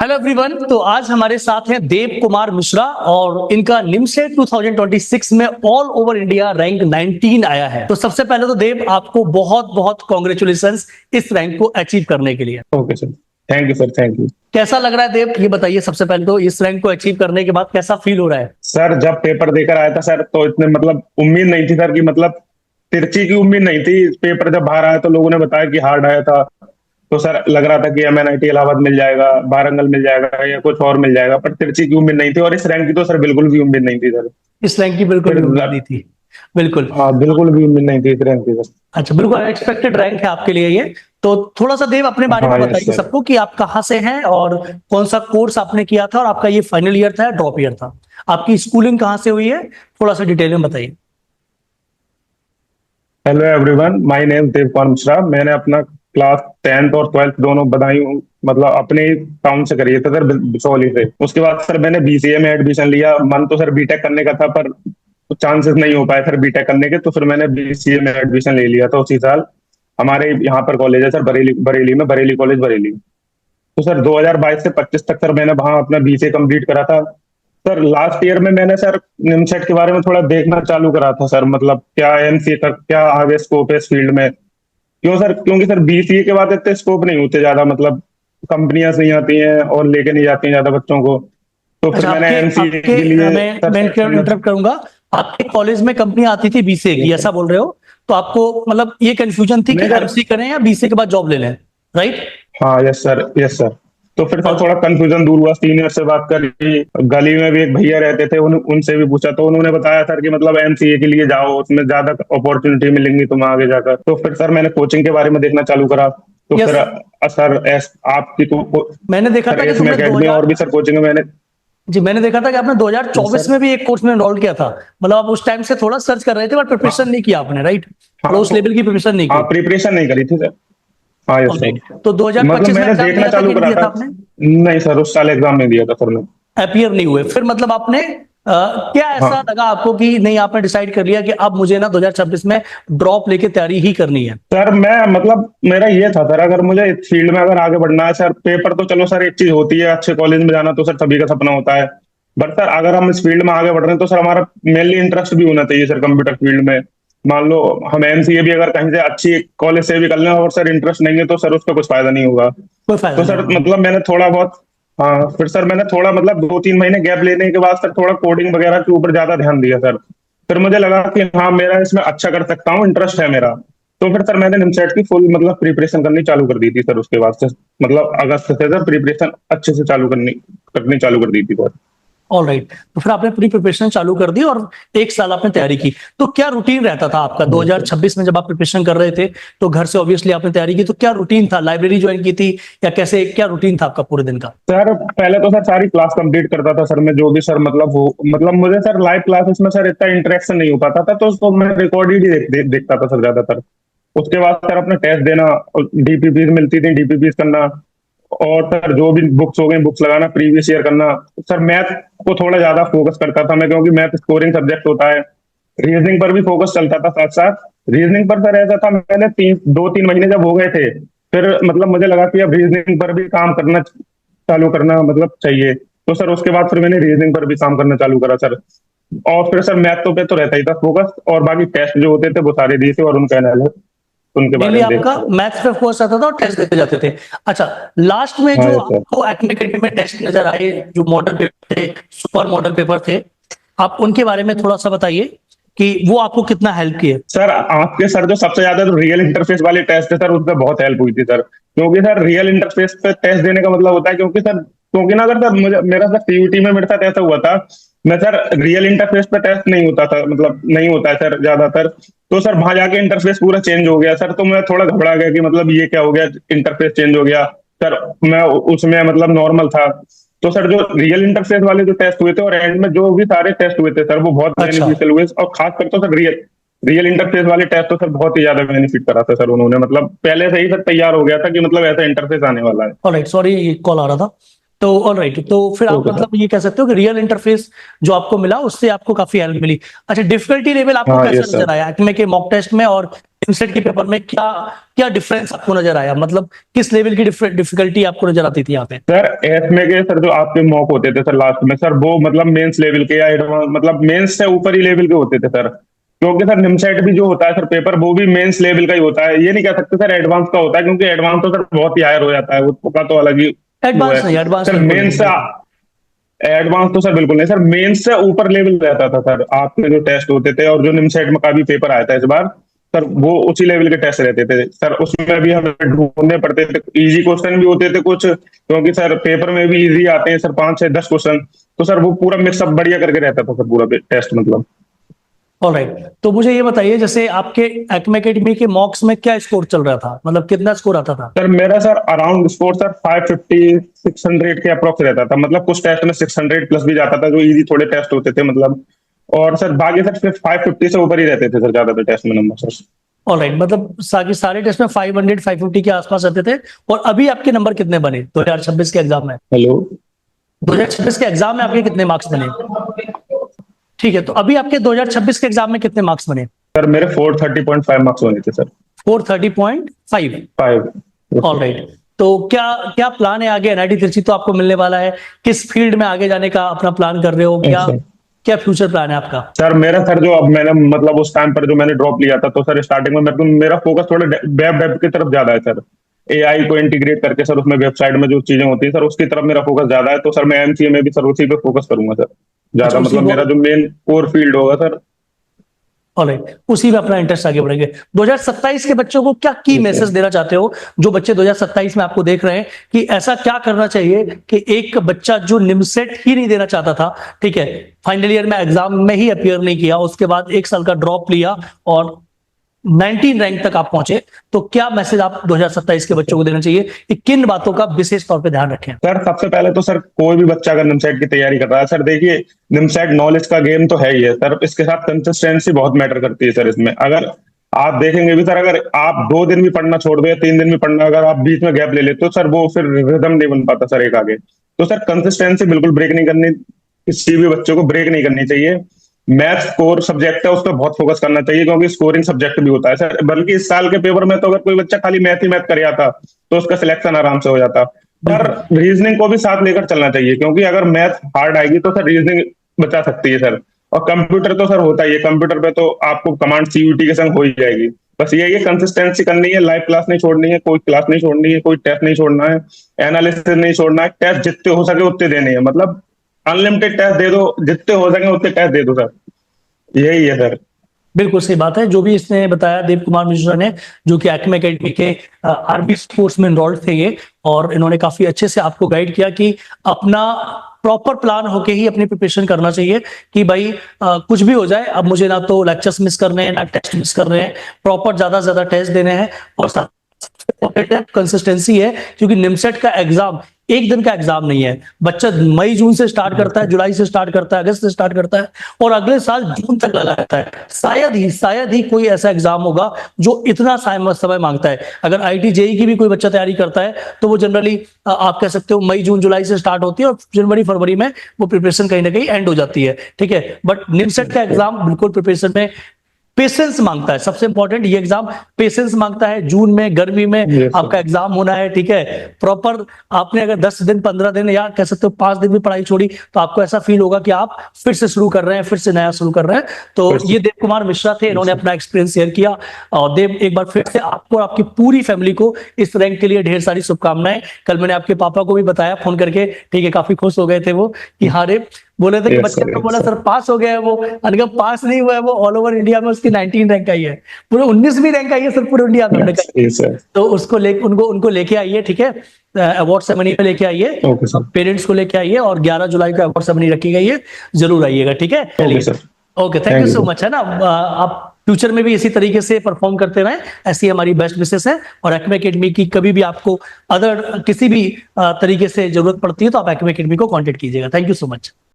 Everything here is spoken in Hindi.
Hello everyone. तो आज हमारे साथ हैं देव कुमार मिश्रा और इनका निमसेट 2026 में ऑल ओवर इंडिया रैंक 19 आया है। तो सबसे पहले तो देव आपको बहुत बहुत कॉन्ग्रेचुलेशंस इस रैंक को अचीव करने के लिए। Okay sir, thank you sir, thank you. कैसा लग रहा है देव, ये बताइए सबसे पहले तो इस रैंक को अचीव करने के बाद कैसा फील हो रहा है? सर जब पेपर देकर आया था सर तो इतने उम्मीद नहीं थी सर कि तिरछी की उम्मीद नहीं थी। पेपर जब बाहर आया तो लोगों ने बताया कि हार्ड आया था, तो सर लग रहा था कि MNIT इलाहाबाद मिल जाएगा, वारंगल मिल जाएगा या कुछ और मिल जाएगा, पर तिरछी की उम्मीद नहीं थी। और इस रैंक की तो सर बिल्कुल भी उम्मीद नहीं थी सर। इस रैंक की बिल्कुल भी उम्मीद नहीं थी। बिल्कुल। हाँ, बिल्कुल भी उम्मीद नहीं थी इस रैंक की सर। अच्छा, बिल्कुल अनएक्सपेक्टेड रैंक है आपके लिए ये। तो थोड़ा सा देव अपने बारे में हाँ, यस बताइए सर। सबको कि आप कहाँ से हैं और कौन सा कोर्स आपने किया था और आपका ये फाइनल ईयर था या ड्रॉप ईयर था। आपकी स्कूलिंग कहाँ से हुई है, थोड़ा सा डिटेल में बताइए। Hello everyone, my name Dev Kumar Mishra. मैंने अपना क्लास 10th और 12th दोनों बदायूं अपने टाउन से करी था सर, बिसौली से। उसके बाद सर मैंने BCA में एडमिशन लिया। मन तो सर बीटेक करने का था, पर चांसेस नहीं हो पाए सर बीटेक करने के, तो फिर मैंने BCA में एडमिशन ले लिया था उसी साल। हमारे यहाँ पर कॉलेज है सर, बरेली बरेली में, बरेली कॉलेज बरेली। तो सर 2022 से 25 तक सर मैंने वहाँ अपना BCA कंप्लीट करा था। सर लास्ट ईयर में मैंने सर निमसेट के बारे में थोड़ा देखना चालू करा था सर, क्या MCA का क्या आगे स्कोप है इस फील्ड में। क्यों सर? क्योंकि सर BCA के बाद इतने स्कोप नहीं होते ज्यादा, कंपनियां नहीं आती हैं और लेके नहीं जाती हैं ज्यादा बच्चों को। तो फिर अच्छा, मैंने आपके MCA आपके के लिए मैं इंटरप्ट करूंगा। आपके कॉलेज में कंपनी आती थी BCA की, ऐसा बोल रहे हो? तो आपको ये कंफ्यूजन थी कि नहीं सर। MCA करें या BCA के बाद जॉब ले लें, राइट? हाँ, यस सर, यस सर। तो फिर सर और थोड़ा कंफ्यूजन दूर हुआ, सीनियर से बात करी, गली में भी एक भैया रहते थे, उनसे भी पूछा, तो उन्होंने बताया सर कि MCA के लिए जाओ, उसमें ज्यादा अपॉर्चुनिटी मिलेंगी तुम्हें आगे जाकर। तो फिर सर मैंने कोचिंग के बारे में देखना चालू करा। तो यस, फिर सर आपकी तो मैंने देखा सर था कि एस में तुमने अकेडमी और भी सर कोचिंग मैंने। मैंने देखा था कि आपने 2024 सर में भी एक कोर्स में एनरोल किया था। आप उस टाइम से थोड़ा सर्च कर रहे थे बट प्रिपरेशन हाँ, नहीं किया आपने, राइट? हाँ, उस लेवल की प्रिपरेशन नहीं हाँ, की। प्रिपरेशन नहीं करी थी सर। हाँ, यस सर। ऑलराइट। तो 2025 में मैंने एग्जाम देखना दिया था चालू कि नहीं करा दिया था। था आपने? नहीं सर, उस साल एग्जाम नहीं दिया था सर मैं। अपीयर नहीं हुए फिर, आपने क्या ऐसा हाँ लगा आपको कि नहीं, आपने डिसाइड कर लिया कि अब मुझे ना 2026 में ड्रॉप लेके तैयारी ही करनी है? सर, मैं मेरा ये था सर, अगर मुझे इस फील्ड में अगर आगे बढ़ना है सर, पेपर तो चलो सर एक चीज होती है, अच्छे कॉलेज में जाना तो सर सभी का सपना होता है। बट सर अगर हम इस फील्ड में आगे बढ़ रहे हैं तो सर हमारा मेनली इंटरेस्ट भी होना चाहिए सर कंप्यूटर फील्ड में। मान लो हम MCA भी अगर कहीं से अच्छी कॉलेज से भी कर लें और सर इंटरेस्ट नहीं है तो सर उसका कुछ फायदा नहीं होगा। कोई फायदा तो नहीं सर होगा। मैंने थोड़ा बहुत। हाँ, फिर सर मैंने थोड़ा 2-3 महीने गैप लेने के बाद सर थोड़ा कोडिंग वगैरह के ऊपर ज्यादा ध्यान दिया सर। फिर मुझे लगा कि हाँ, मेरा इसमें अच्छा कर सकता हूँ, इंटरेस्ट है मेरा। तो फिर सर मैंने निमसेट की फुल प्रिपरेशन करनी चालू कर दी थी सर। उसके बाद से अगस्त से सर प्रिपरेशन अच्छे से करनी चालू कर दी थी सर। All right. तो फिर आपने पूरी प्रिपरेशन चालू कर दी और एक साल आपने तैयारी की। तो क्या रूटीन रहता था आपका 2026 में जब आप प्रिपरेशन कर रहे थे? तो घर से ऑब्वियसली आपने तैयारी की, तो क्या रूटीन था? लाइब्रेरी ज्वाइन की थी या कैसे, क्या रूटीन था आपका पूरे दिन का? सर पहले तो सर सारी क्लास कंप्लीट करता था सर मैं, जो भी सर मुझे सर लाइव क्लासेस में सर इतना इंटरेक्शन नहीं हो पाता था, तो उसको मैं रिकॉर्डेड ही देखता था सर ज्यादातर। उसके बाद सर अपना टेस्ट देना, DPPs मिलती थी, DPPs करना, और सर जो भी बुक्स हो गई बुक्स लगाना, प्रीवियस ईयर करना। सर मैथ को थोड़ा ज्यादा फोकस करता था मैं, क्योंकि मैथ स्कोरिंग सब्जेक्ट होता है। रीजनिंग पर भी फोकस चलता था साथ साथ। रीजनिंग पर सर ऐसा था, मैंने 2-3 महीने जब हो गए थे, फिर मुझे लगा कि अब रीजनिंग पर भी काम करना चालू करना चाहिए। तो सर उसके बाद फिर मैंने रीजनिंग पर भी काम करना चालू करा सर। और फिर सर मैथ पे तो रहता ही था फोकस, और बाकी टेस्ट जो होते थे वो सारे दिए थे और उनका एनालिसिस उनके बारे डेली में आपका देखा। मैथ्स पे फोकस रहता था और टेस्ट देते जाते थे। अच्छा, लास्ट में हाँ जो सर। आपको एकेडमी में टेस्ट नजर आए, जो मॉडल पेपर थे, सुपर मॉडल पेपर थे, आप उनके बारे में थोड़ा सा बताइए कि वो आपको कितना हेल्प किए? सर आपके सर जो सबसे ज्यादा तो रियल इंटरफेस वाले टेस्ट है सर, उसमें बहुत हेल्प हुई थी सर। क्योंकि सर रियल इंटरफेस पे टेस्ट देने का मतलब होता है, क्योंकि ना अगर सर मुझे मेरा सर CUT में मेरे साथ ऐसा हुआ था। मैं सर रियल इंटरफेस पे टेस्ट नहीं होता था, नहीं होता है सर ज्यादातर। तो सर वहां जाके इंटरफेस पूरा चेंज हो गया सर, तो मैं थोड़ा घबरा गया कि ये क्या हो गया, इंटरफेस चेंज हो गया सर। मैं उसमें नॉर्मल था। तो सर जो रियल इंटरफेस वाले जो टेस्ट हुए थे और एंड में जो भी सारे टेस्ट हुए थे सर, वो बहुत अच्छा, बेनिफिशियल हुए, और खासकर तो सर रियल इंटरफेस वाले टेस्ट तो सर बहुत ही ज्यादा बेनिफिट करा था सर उन्होंने। पहले से ही सर तैयार हो गया था कि ऐसा इंटरफेस आने वाला है। ऑलराइट, सॉरी ये कॉल आ रहा था। तो ऑलराइट, तो फिर आप ओके सर। ये कह सकते हो कि रियल इंटरफेस जो आपको मिला उससे आपको काफी हेल्प मिली। अच्छा, डिफिकल्टी लेवल आपको हाँ, कैसा यस नजर सर। आया एक्मे के मॉक टेस्ट में और निमसेट के पेपर में क्या क्या डिफरेंस आपको नजर आया, मतलब किस लेवल की डिफिकल्टी आपको नजर आती थी यहाँ पे? सर इसमें के सर जो आपके मॉक होते थे सर लास्ट में सर, वो मतलब मेंस लेवल के या एडवांस मतलब मेंस से ऊपर ही लेवल के होते थे सर। क्योंकि सर निमसेट भी जो होता है सर पेपर, वो भी मेंस लेवल का ही होता है। ये नहीं कह सकते सर एडवांस का होता है, क्योंकि एडवांस तो सर बहुत ही हायर हो जाता है, उसका तो अलग ही वो है। एडवांस सर नहीं मेंस बोलेंगे। से एडवांस तो सर बिल्कुल नहीं सर, मेंस से ऊपर लेवल रहता था सर आपके जो टेस्ट होते थे। और जो निमसेट में का भी पेपर आया था इस बार सर, वो उसी लेवल के टेस्ट रहते थे सर। उसमें भी हमें ढूंढने पड़ते थे, इजी क्वेश्चन भी होते थे कुछ, क्योंकि सर पेपर में भी इजी आते हैं सर 5 6 10 क्वेश्चन। तो सर वो पूरा मिक्सअप बढ़िया करके रहता था सर पूरा टेस्ट मतलब। ऑलराइट, तो मुझे ये बताइए जैसे आपके एक्मे एकेडमी के मॉक्स में क्या स्कोर चल रहा था, मतलब कितना स्कोर आता था? सर मेरा सर अराउंड स्कोर सर 550 600 के अप्रोक्स रहता था। मतलब कुछ टेस्ट में 600 प्लस भी जाता था, जो इजी थोड़े टेस्ट होते थे मतलब। और सर बाकी सर सिर्फ 550 से ऊपर ही रहते थे सर ज्यादातर टेस्ट में नंबर सर। ऑलराइट, मतलब सारे टेस्ट में 500 550 के आसपास रहते थे। और अभी आपके नंबर कितने बने 2026 के एग्जाम में? हेलो। 2026 के एग्जाम में आपके कितने मार्क्स बने? ठीक है, तो अभी आपके 2026 के एग्जाम में कितने मार्क्स बने? सर मेरे 430.5 मार्क्स बने थे सर। 430.5। 5। ऑलराइट, तो क्या क्या प्लान है आगे? एनआईटी तिरछी तो आपको मिलने वाला है, किस फील्ड में आगे जाने का अपना प्लान कर रहे हो? क्या अच्छा क्या फ्यूचर प्लान है आपका? सर, मेरा सर जो अब मैंने मतलब उस टाइम पर जो मैंने ड्रॉप लिया था, तो सर स्टार्टिंग में मेरा फोकस थोड़ा वेब वेब की तरफ ज्यादा है सर। एआई को इंटीग्रेट करके सर उसमें वेबसाइट में जो चीजें होती है सर, उसकी तरफ मेरा फोकस ज्यादा है। तो सर मैं एमसीए में भी सर उसी पे फोकस करूंगा सर अच्छा, ज्यादा। मतलब मेरा जो मेन कोर फील्ड होगा सर। ऑलराइट, उसी में अपना इंटरेस्ट आगे बढ़ेंगे। 2027 के बच्चों को क्या की मैसेज देना चाहते हो, जो बच्चे 2027 में आपको देख रहे हैं, कि ऐसा क्या करना चाहिए कि एक बच्चा जो निमसेट ही नहीं देना चाहता था, ठीक है, फाइनल ईयर में एग्जाम में ही अपियर नहीं किया, उसके बाद 1 साल का ड्रॉप लिया और 19 रैंक तक आप पहुंचे, तो क्या मैसेज आप 2027 के बच्चों को देना चाहिए कि किन बातों का विशेष तौर पे ध्यान रखें? सर सबसे पहले तो सर कोई भी बच्चा अगर निमसेट की तैयारी कर रहा है सर, देखिए निमसेट नॉलेज का गेम तो है ही है सर, इसके साथ कंसिस्टेंसी बहुत मैटर करती है सर इसमें। अगर आप देखेंगे भी सर, अगर आप 2 दिन भी पढ़ना छोड़ दो या 3 दिन भी पढ़ना, अगर आप बीच में गैप ले लेते हो सर, वो फिर रिदम नहीं बन पाता सर एक आगे। तो सर कंसिस्टेंसी बिल्कुल ब्रेक नहीं करनी, किसी भी बच्चे को ब्रेक नहीं करनी चाहिए। मैथ्स कोर सब्जेक्ट है, उस पर बहुत फोकस करना चाहिए, क्योंकि स्कोरिंग सब्जेक्ट भी होता है सर। बल्कि इस साल के पेपर में तो अगर कोई बच्चा खाली मैथ ही मैथ कर आता तो उसका सिलेक्शन आराम से हो जाता। पर रीजनिंग को भी साथ लेकर चलना चाहिए, क्योंकि अगर मैथ हार्ड आएगी तो सर रीजनिंग बचा सकती है सर। और कंप्यूटर तो सर होता ही है, कंप्यूटर पे तो आपको कमांड सीयूटी के संग हो ही जाएगी। बस ये कंसिस्टेंसी करनी है, लाइव क्लास नहीं छोड़नी है, कोई क्लास नहीं छोड़नी है, कोई टेस्ट नहीं छोड़ना है, एनालिसिस नहीं छोड़ना है। टेस्ट जितने हो सके उतने देने हैं, मतलब अनलिमिटेड टेस्ट दे दो, जितने हो सके उतने टेस्ट दे दो सर। यही है सर। बिल्कुल सही बात है जो भी इसने बताया देव कुमार मिश्रा ने, जो कि एक्मे एकेडमी के आर्मी कोर्स में इनरोल्ड थे ये, और इन्होंने काफी अच्छे से आपको गाइड किया कि अपना प्रॉपर प्लान होके ही अपनी प्रिपरेशन करना चाहिए, कि भाई कुछ भी हो जाए, अब मुझे ना तो लेक्चर्स मिस करने हैं ना टेस्ट मिस करने हैं, प्रॉपर ज्यादा से ज्यादा टेस्ट देने हैं। और कंसिस्टेंसी है, क्योंकि निमसेट का एग्जाम एक दिन का एग्जाम नहीं है। बच्चा मई जून से स्टार्ट करता है, जुलाई से स्टार्ट करता है, अगस्त से स्टार्ट करता है, और अगले साल जून तक लगा रहता है। शायद ही कोई ऐसा एग्जाम होगा जो इतना समय मांगता है। अगर आईटी जेई की भी कोई बच्चा तैयारी करता है तो वो जनरली आप कह सकते हो मई जून जुलाई से स्टार्ट होती है और जनवरी फरवरी में वो प्रिपरेशन कहीं ना कहीं एंड हो जाती है, ठीक है। बट निमसेट का एग्जाम बिल्कुल प्रिपरेशन में पेशेंस मांगता है। सबसे इंपॉर्टेंट ये एग्जाम पेशेंस मांगता है। जून में गर्मी में आपका एग्जाम होना है, ठीक है। प्रॉपर आपने अगर 10 दिन 15 दिन या कह सकते हो 5 दिन भी पढ़ाई छोड़ी तो आपको ऐसा फील होगा कि आप फिर से शुरू कर रहे हैं, फिर से नया शुरू कर रहे हैं। तो ये देव कुमार मिश्रा थे, इन्होंने अपना एक्सपीरियंस शेयर किया। और देव, एक बार फिर से आपको और आपकी पूरी फैमिली को इस रैंक के लिए ढेर सारी शुभकामनाएं। कल मैंने आपके पापा को भी बताया फोन करके, ठीक है, काफी खुश हो गए थे वो कि हाँ रे, बोले थे कि बच्चे तो बोला सर पास हो गया है वो, अनका पास नहीं हुआ है वो, ऑल ओवर इंडिया में उसकी 19 रैंक आई है, पूरे 19वीं रैंक आई है सर पूरे इंडिया में। तो उसको उनको लेके आइए, ठीक है, अवार्ड सेरेमनी में लेके आइए, पेरेंट्स को लेके आइए, और 11 जुलाई को अवार्ड सेरेमनी रखी गई है, जरूर आइएगा, ठीक है। Okay, thank you so much, है ना। आप फ्यूचर में भी इसी तरीके से परफॉर्म करते रहें, ऐसी हमारी बेस्ट विशेष है। और एक्मे एकेडमी की कभी भी आपको अदर किसी भी तरीके से जरूरत पड़ती है तो आप एक्मे एकेडमी को कांटेक्ट कीजिएगा। Thank you so much.